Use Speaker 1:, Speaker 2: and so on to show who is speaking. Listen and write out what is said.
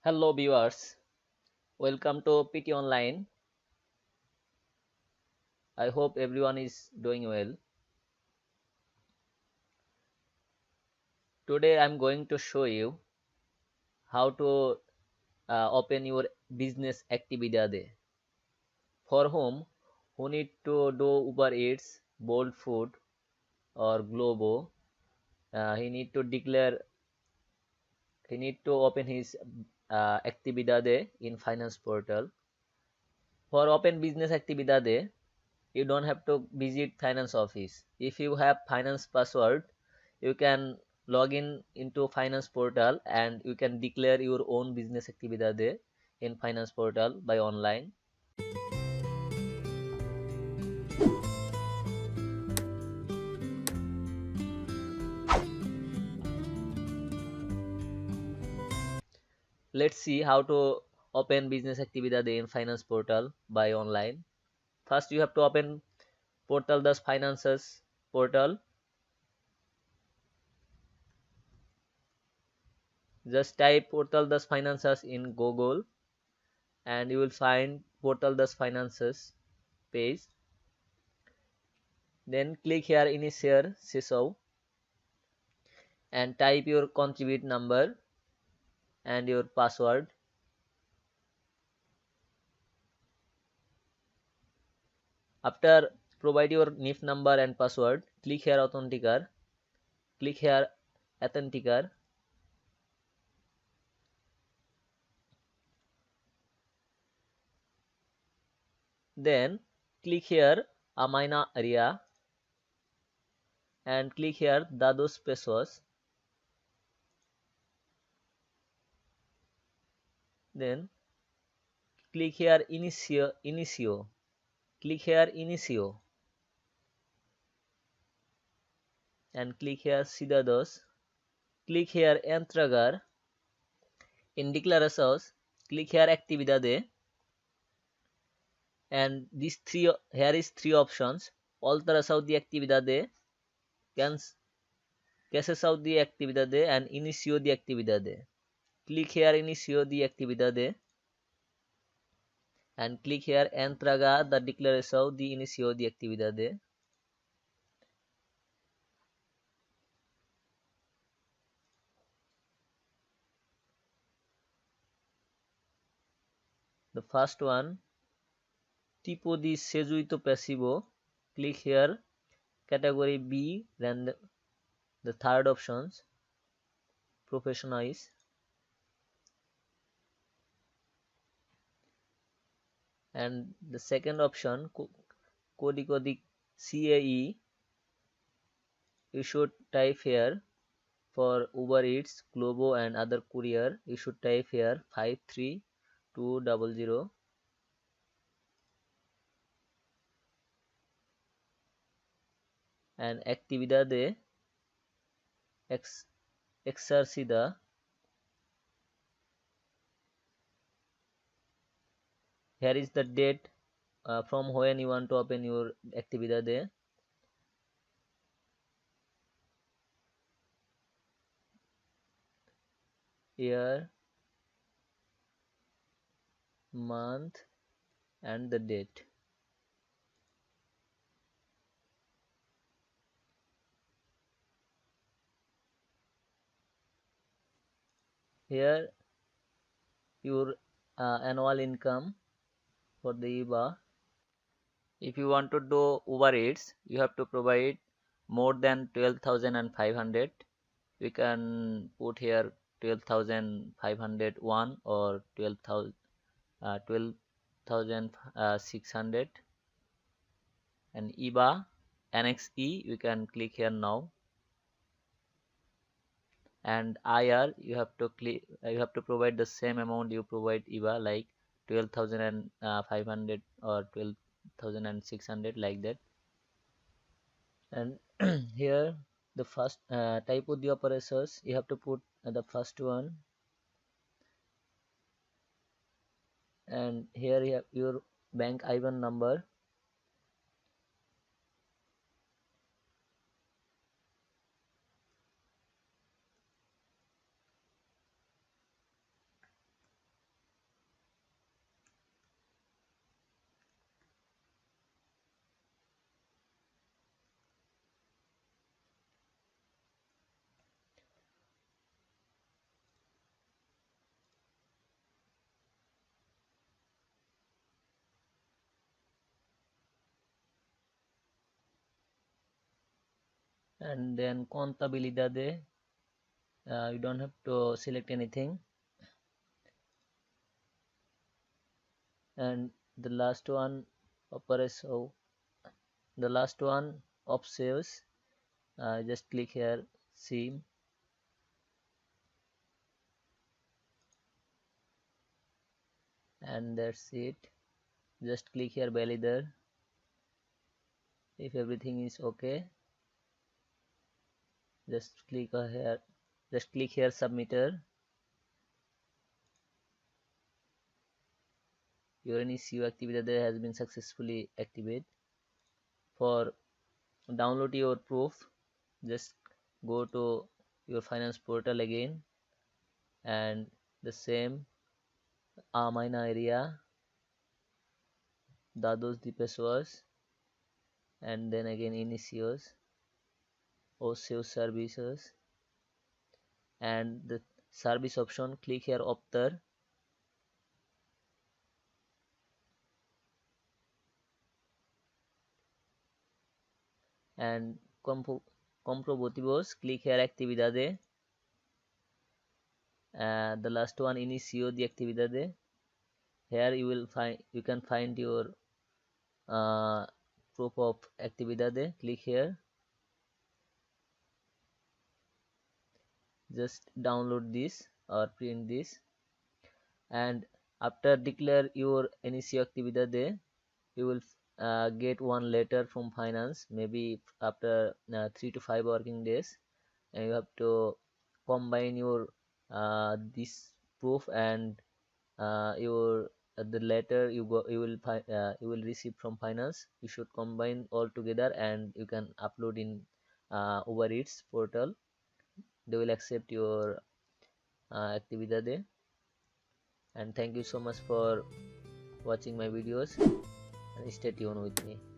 Speaker 1: Hello viewers, welcome to PT Online. I hope everyone is doing well. Today I'm going to show you how to open your business activity. For who need to do Uber Eats, Bolt Food or Globo, he need to declare, he need to open his activity in finance portal. For open business activity, you don't have to visit finance office. If you have finance password, you can log into finance portal and you can declare your own business activity in finance portal by online. Let's see how to open business activity in finance portal by online. First you have to open portal das finances portal. Just type portal das finances in Google and you will find portal das finances page. Then click here initiate session and type your contribute number and your password. After provide your NIF number and password, click here authenticator. Click here authenticator. Then click here Amina area and click here Dados Pesos. Then click here Inicio. Click here Inicio and click here Cidados. Click here Entregar. In declarations, click here Actividade. And these three here is three options. Alteração de atividade, cessação de atividade and inicio de atividade. Click here inicio de atividade and click here entregar the declaração de inicio de atividade. The first one, tipo de sejuito passivo. Click here category B, then the third options, professionais. And the second option, código de CAE, you should type here. For Uber Eats, Globo and other courier, you should type here 53200. And actividade exercida. Here is the date from when you want to open your actividade. Year, month and the date. Here your annual income for the IVA. If you want to do Uber Eats, you have to provide more than 12,500. We can put here 12,501 or 12,600. And IBA Annex E, you can click here now. And IR, you have to provide the same amount you provide IBA, like 12,500 or 12,600, like that. And here the first type of the operators, you have to put the first one. And here you have your bank IBAN number. and then contabilidade. You don't have to select anything, and the last one operação, the last one options. Just click here sim, and that's it. Just click here validate. If everything is okay, just click here, submitter. Your NECO activity has been successfully activated. For download your proof, just go to your finance portal again, and the same Amina area, dados de pessoas, and then again inicios or save services, and the service option, click here optar, and comprobativos, click here actividade. The last one inicio de actividade. Here you can find your proof of actividade. Click here, just download this or print this, and after declare your inicio actividade, you will get one letter from finance, maybe after 3 to 5 working days, and you have to combine your this proof and your the letter you will receive from finance. You should combine all together, and you can upload in Uber Eats portal. They will accept your actividade. And thank you so much for watching my videos, and stay tuned with me.